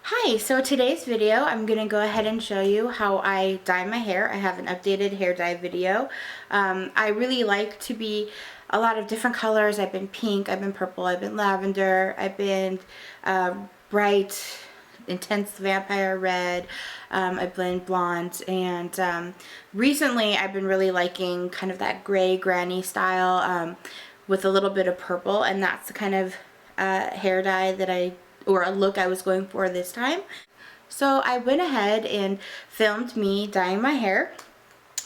Hi, so today's video I'm going to go ahead and show you how I dye my hair. I have an updated hair dye video. I really like to be a lot of different colors. I've been pink, I've been purple, I've been lavender, I've been bright, intense vampire red, I've been blonde, and recently I've been really liking kind of that gray granny style with a little bit of purple, and that's the kind of hair dye that or a look I was going for this time. So I went ahead and filmed me dyeing my hair,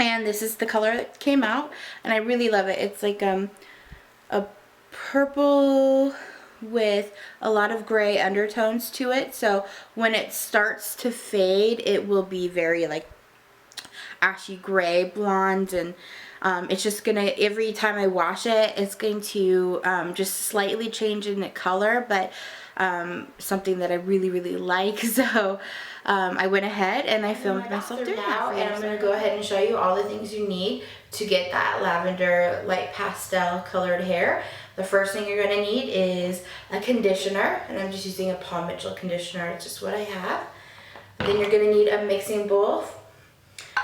and this is the color that came out, and I really love it. It's like a purple with a lot of gray undertones to it, so when it starts to fade it will be very like ashy gray blonde, and it's just gonna, every time I wash it, it's going to just slightly change in the color, but something that I really like. So I went ahead and I filmed myself doing that. And I'm gonna go ahead and show you all the things you need to get that lavender light pastel colored hair. The first thing you're gonna need is a conditioner, and I'm just using a Paul Mitchell conditioner. It's just what I have. Then you're gonna need a mixing bowl.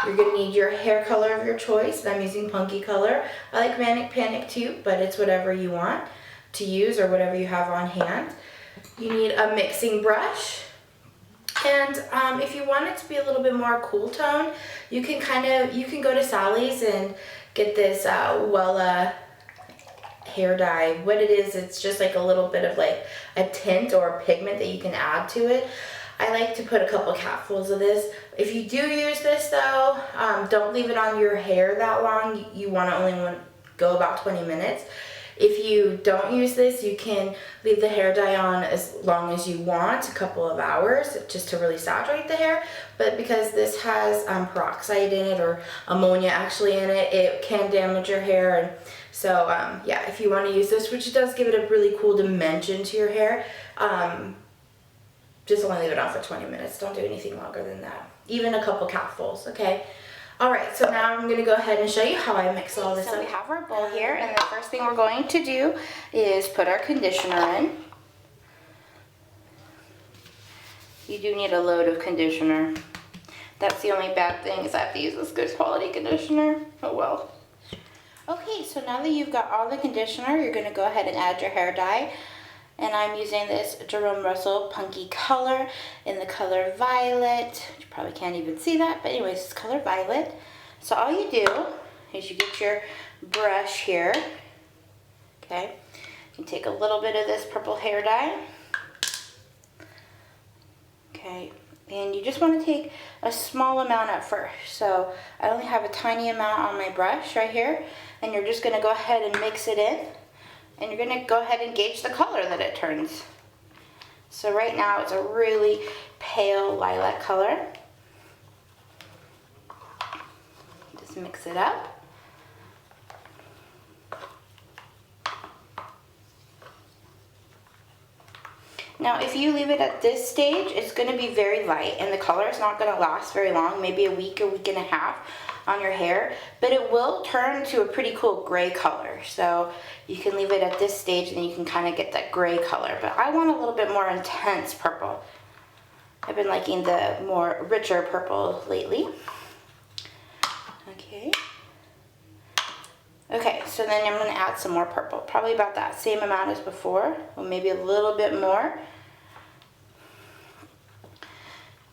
You're going to need your hair color of your choice. I'm using Punky Color. I like Manic Panic too, but it's whatever you want to use or whatever you have on hand. You need a mixing brush. And if you want it to be a little bit more cool tone, you can go to Sally's and get this Wella hair dye. What it is, it's just like a little bit of like a tint or a pigment that you can add to it. I like to put a couple capfuls of this. If you do use this though, don't leave it on your hair that long. You only want to go about 20 minutes. If you don't use this, you can leave the hair dye on as long as you want, a couple of hours, just to really saturate the hair. But because this has peroxide in it, or ammonia actually in it, it can damage your hair. And so yeah, if you want to use this, which does give it a really cool dimension to your hair, just only leave it on for 20 minutes. Don't do anything longer than that. Even a couple capfuls, okay? Alright, so now I'm going to go ahead and show you how I mix all this up. So we have our bowl here, and the first thing we're going to do is put our conditioner in. You do need a load of conditioner. That's the only bad thing, is I have to use this good quality conditioner. Oh well. Okay, so now that you've got all the conditioner, you're going to go ahead and add your hair dye. And I'm using this Jerome Russell Punky Color in the color Violet. You probably can't even see that, but anyways, it's color Violet. So all you do is you get your brush here. Okay, you can take a little bit of this purple hair dye. Okay, and you just want to take a small amount at first. So I only have a tiny amount on my brush right here, and you're just going to go ahead and mix it in. And you're going to go ahead and gauge the color that it turns. So right now it's a really pale lilac color. Just mix it up. Now if you leave it at this stage, it's going to be very light and the color is not going to last very long, maybe a week and a half on your hair, but it will turn to a pretty cool gray color. So you can leave it at this stage and you can kind of get that gray color, but I want a little bit more intense purple. I've been liking the more richer purple lately. Okay, so then I'm going to add some more purple, probably about that same amount as before, or maybe a little bit more.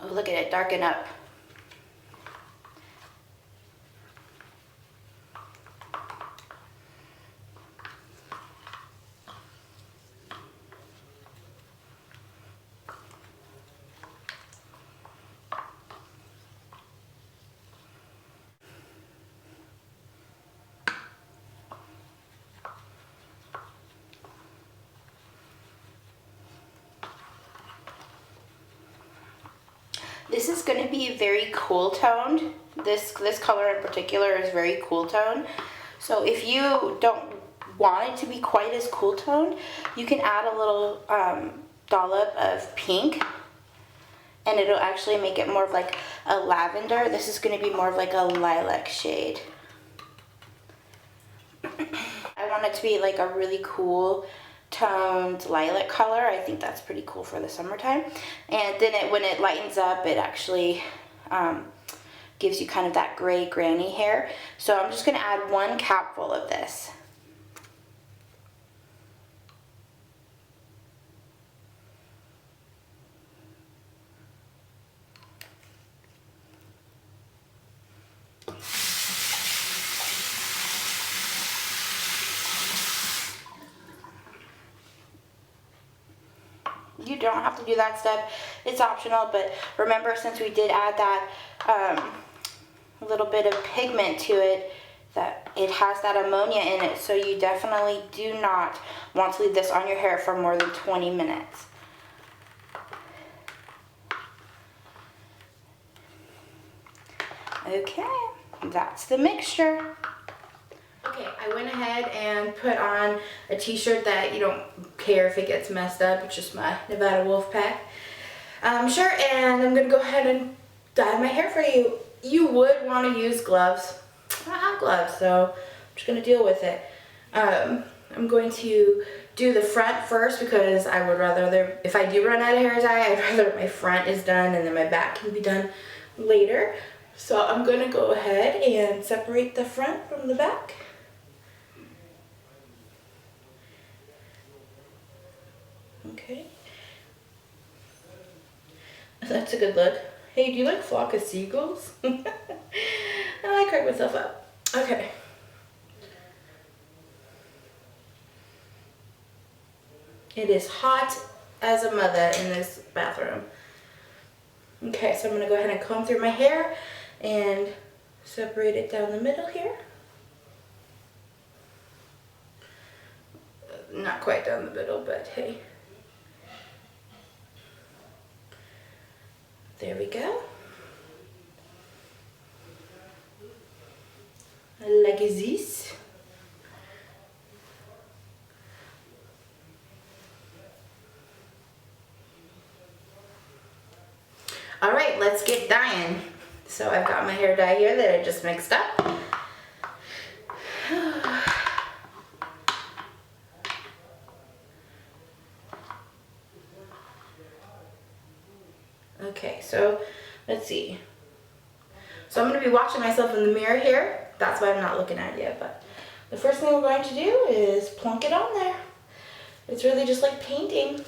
Oh, look at it darken up. This is going to be very cool toned. This color in particular is very cool toned. So if you don't want it to be quite as cool toned, you can add a little dollop of pink, and it'll actually make it more of like a lavender. This is going to be more of like a lilac shade. I want it to be like a really cool toned lilac color. I think that's pretty cool for the summertime. And then when it lightens up, it actually gives you kind of that gray granny hair. So I'm just gonna add 1 capful of this. You don't have to do that step, it's optional, but remember, since we did add that little bit of pigment to it, that it has that ammonia in it, so you definitely do not want to leave this on your hair for more than 20 minutes. Okay, that's the mixture. Okay, I went ahead and put on a t-shirt that you don't care if it gets messed up. It's just my Nevada Wolfpack shirt, and I'm gonna go ahead and dye my hair for you. You would want to use gloves. I don't have gloves, so I'm just gonna deal with it. I'm going to do the front first because I would rather, if I do run out of hair dye, I'd rather my front is done and then my back can be done later. So I'm gonna go ahead and separate the front from the back. Okay. That's a good look. Hey, do you like flock of seagulls? I cracked myself up. Okay. It is hot as a mother in this bathroom. Okay, so I'm going to go ahead and comb through my hair and separate it down the middle here. Not quite down the middle, but hey. There we go. Like this. All right, let's get dyeing. So I've got my hair dye here that I just mixed up. Okay, so let's see. So I'm going to be watching myself in the mirror here. That's why I'm not looking at it yet, but the first thing we're going to do is plunk it on there. It's really just like painting.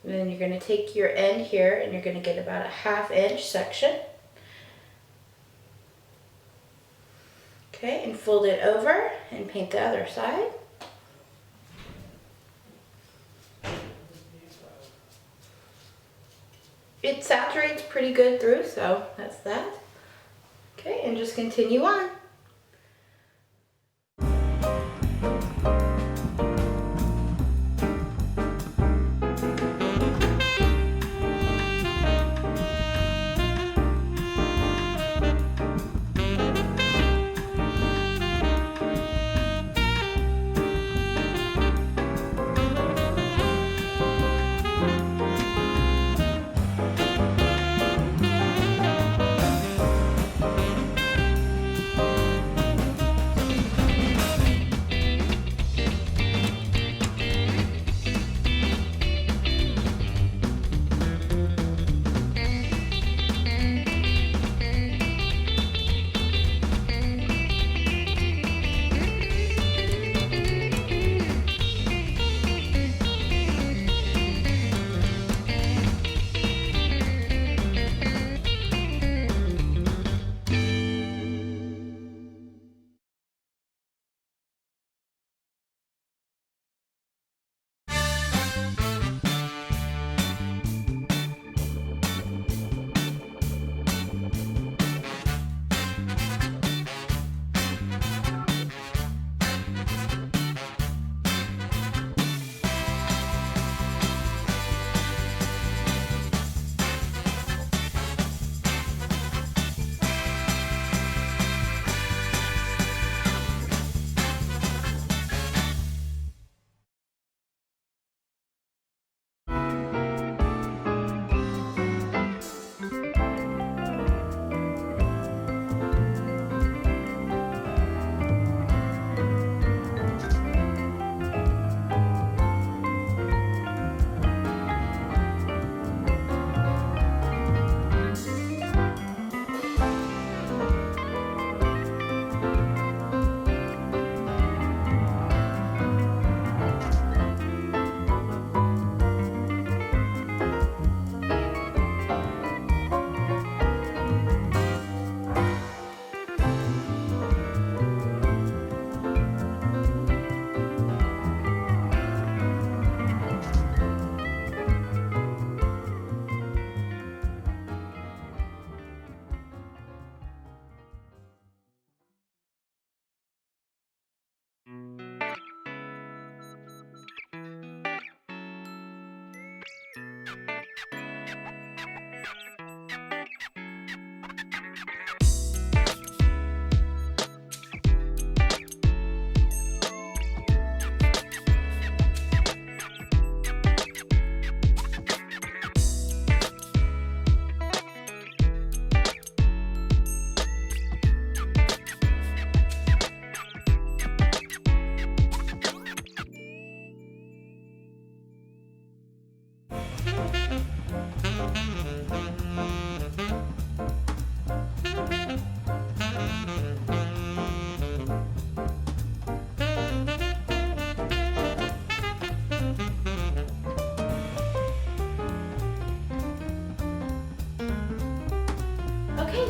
And then you're going to take your end here and you're going to get about a 1/2 inch section. Okay, and fold it over and paint the other side. It saturates pretty good through, so that's that. Okay, and just continue on.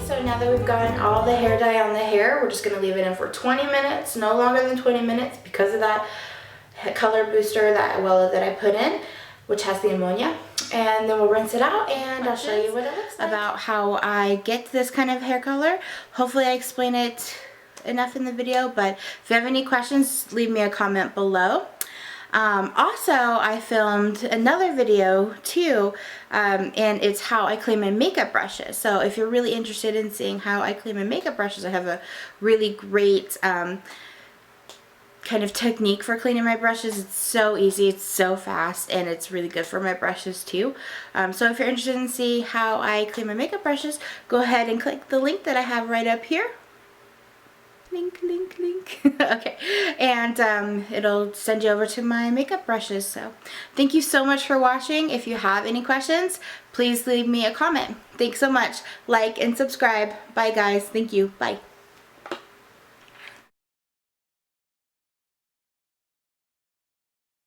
So now that we've gotten all the hair dye on the hair, we're just going to leave it in for 20 minutes, no longer than 20 minutes because of that color booster, that I put in, which has the ammonia. And then we'll rinse it out and I'll show you what it looks like. About how I get this kind of hair color. Hopefully I explain it enough in the video, but if you have any questions, leave me a comment below. Also, I filmed another video too, and it's how I clean my makeup brushes. So if you're really interested in seeing how I clean my makeup brushes, I have a really great kind of technique for cleaning my brushes. It's so easy, it's so fast, and it's really good for my brushes too. So if you're interested in seeing how I clean my makeup brushes, go ahead and click the link that I have right up here. Link. Okay, and it'll send you over to my makeup brushes. So thank you so much for watching. If you have any questions, please leave me a comment. Thanks so much. Like and subscribe. Bye guys. Thank you. Bye.